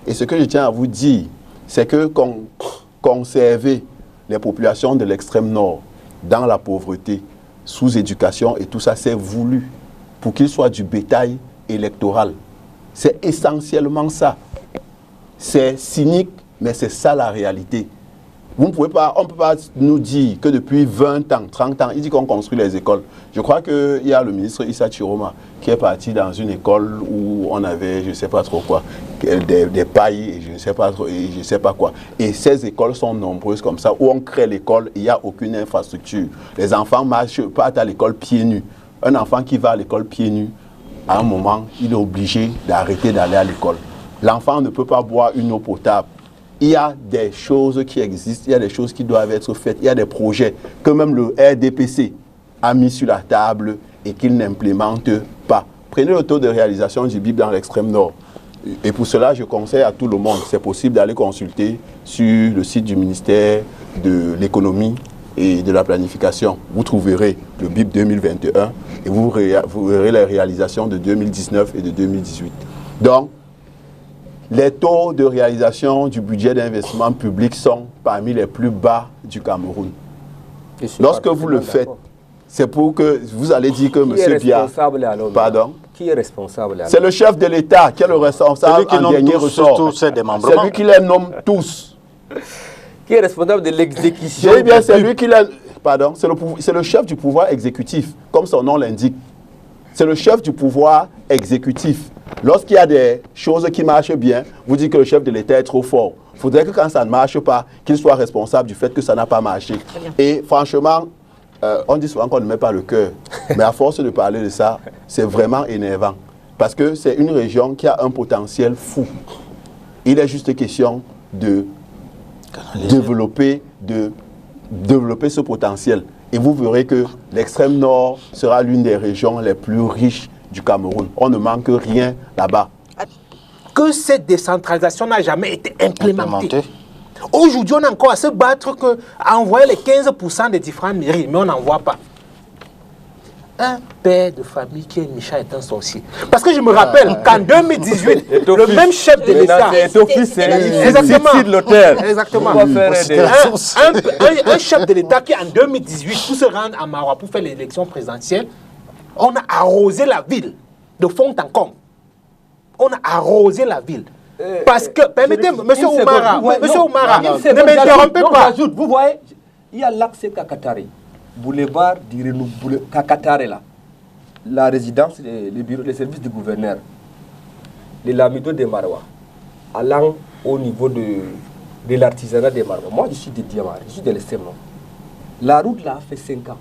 Et ce que je tiens à vous dire, c'est que conserver les populations de l'extrême nord dans la pauvreté, sous éducation et tout ça, c'est voulu pour qu'ils soient du bétail électoral. C'est essentiellement ça. C'est cynique, mais c'est ça la réalité. Vous ne pouvez pas, on ne peut pas nous dire que depuis 20 ans, 30 ans, il dit qu'on construit les écoles. Je crois qu'il y a le ministre Issa Chiroma qui est parti dans une école où on avait, je ne sais pas trop quoi, des pailles et je ne sais pas trop, et je ne sais pas quoi. Et ces écoles sont nombreuses comme ça, où on crée l'école, il n'y a aucune infrastructure. Les enfants partent à l'école pieds nus. Un enfant qui va à l'école pieds nus, à un moment, il est obligé d'arrêter d'aller à l'école. L'enfant ne peut pas boire une eau potable. Il y a des choses qui existent, il y a des choses qui doivent être faites, il y a des projets que même le RDPC a mis sur la table et qu'il n'implémente pas. Prenez le taux de réalisation du BIP dans l'extrême nord. Et pour cela, je conseille à tout le monde, c'est possible d'aller consulter sur le site du ministère de l'économie et de la planification. Vous trouverez le BIP 2021 et vous verrez les réalisations de 2019 et de 2018. Donc, les taux de réalisation du budget d'investissement public sont parmi les plus bas du Cameroun. Lorsque vous le faites, c'est pour que vous allez dire que M. Biya... Pardon? Qui est responsable? C'est le chef de l'État qui est le responsable en dernier ressort. C'est lui qui les nomme tous. Qui est responsable de l'exécution? Eh bien, c'est lui qui les... Pardon? C'est le chef du pouvoir exécutif, comme son nom l'indique. C'est le chef du pouvoir exécutif. Lorsqu'il y a des choses qui marchent bien, vous dites que le chef de l'État est trop fort. Il faudrait que quand ça ne marche pas, qu'il soit responsable du fait que ça n'a pas marché. Et franchement, on dit souvent qu'on ne met pas le cœur. Mais à force de parler de ça, c'est vraiment énervant. Parce que c'est une région qui a un potentiel fou. Il est juste question de développer ce potentiel. Et vous verrez que l'extrême nord sera l'une des régions les plus riches du Cameroun. On ne manque rien là-bas. Que cette décentralisation n'a jamais été implémentée. Aujourd'hui, on a encore à se battre à envoyer les 15% des différentes mairies, mais on n'en voit pas. Un père de famille qui est méchant est un sorcier. Parce que je me rappelle qu'en 2018, le même chef de l'État... Exactement. Un chef de l'État qui, en 2018, pour se rendre à Maroua pour faire l'élection présidentielle, on a arrosé la ville de fond en comble. On a arrosé la ville. Parce que, permettez-moi, monsieur Oumara, ne m'interrompez pas. Vous voyez, il y a l'accès Kakatari, boulevard d'Irenou, Kakatari là, la résidence, les services du gouverneur, les lamidos de Maroua, allant au niveau de l'artisanat de Maroua. Moi, je suis de Diamar, je suis de l'Estème. La route là fait 5 ans.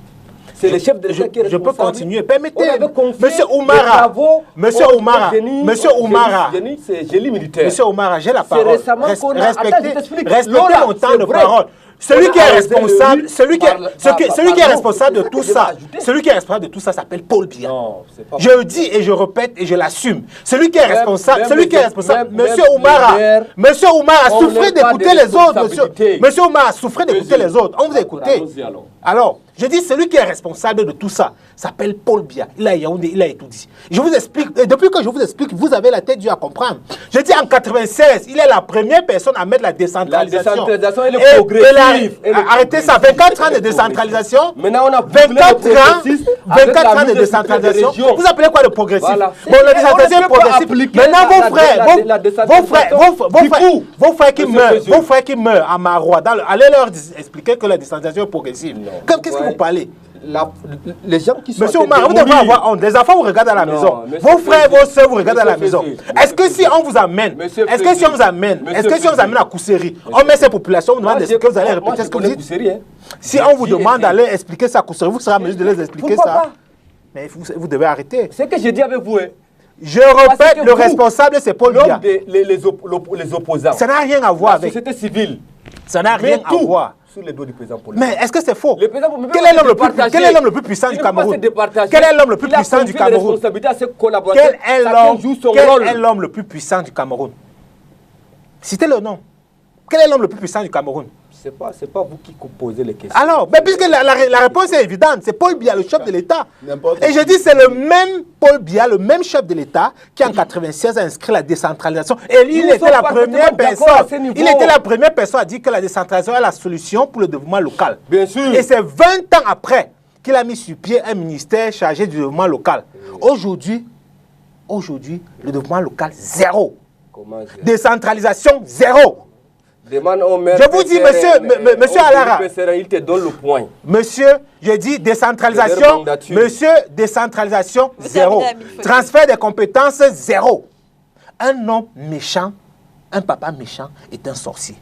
C'est le chef de l'État qui est responsable. Je peux continuer. Permettez, monsieur Oumara, monsieur Oumara, c'est génie militaire. Monsieur Oumara, j'ai la parole. Respectez mon temps de parole. Celui qui est responsable, celui qui est responsable de tout ça, celui qui est responsable de tout ça s'appelle Paul Biya. Je le dis et je répète et je l'assume. Celui qui est responsable, Monsieur Oumara, souffrez d'écouter les autres, Monsieur Oumara, souffrez d'écouter les autres. On vous a écouté. Alors, je dis celui qui est responsable de tout ça s'appelle Paul Biya. Il a Yaoundé, il a tout dit. Je vous explique, et depuis que je vous explique, vous avez la tête dure à comprendre. Je dis en 96, il est la première personne à mettre la décentralisation. La décentralisation et le progressif. Arrêtez ça, 24 ans de décentralisation. Maintenant, on a 24 ans de décentralisation. Vous appelez quoi le progressif? Voilà. Bon, la décentralisation est progressive. Maintenant, vos frères qui meurent à Maroua, allez leur expliquer que la décentralisation est progressive. Qu'est-ce que vous parlez? Les gens qui sont... Monsieur Oumar, vous devez avoir honte. Les enfants vous regardent à la maison. Vos frères, vos soeurs vous regardent à la maison. Est-ce que si on vous amène, à Kousséri, on met ces populations, on vous demande est-ce que vous allez répéter ce que vous dites? Si on vous demande d'aller expliquer ça à Kousséri, vous serez en mesure de les expliquer ça. Mais vous devez arrêter. C'est ce que j'ai dit avec vous. Je répète, le responsable c'est Paul Biya. Les opposants. Ça n'a rien à voir avec... La société civile. Ça n'a rien à voir. Sous les doigts du président Paul. Mais est-ce que c'est faux? Quel est l'homme le plus puissant du Cameroun? Quel est l'homme le plus puissant du Cameroun? Quel est l'homme le plus puissant du Cameroun? Citez le nom. Quel est l'homme le plus puissant du Cameroun? C'est pas vous qui posez les questions. Alors, mais puisque la réponse est évidente, c'est Paul Biya, le chef de l'État. Et je dis, c'est le même Paul Biya, le même chef de l'État, qui en 1996 a inscrit la décentralisation. Et lui, il était la première personne. Il était la première personne à dire que la décentralisation est la solution pour le développement local. Bien sûr. Et c'est 20 ans après qu'il a mis sur pied un ministère chargé du développement local. Aujourd'hui, le développement local, zéro. Comment zéro? Décentralisation, zéro. Demande au maire. Je vous dis, monsieur Alara. Il te donne le point. Monsieur, je dis décentralisation. Monsieur, décentralisation, zéro. Transfert des compétences, zéro. Un homme méchant, un papa méchant est un sorcier.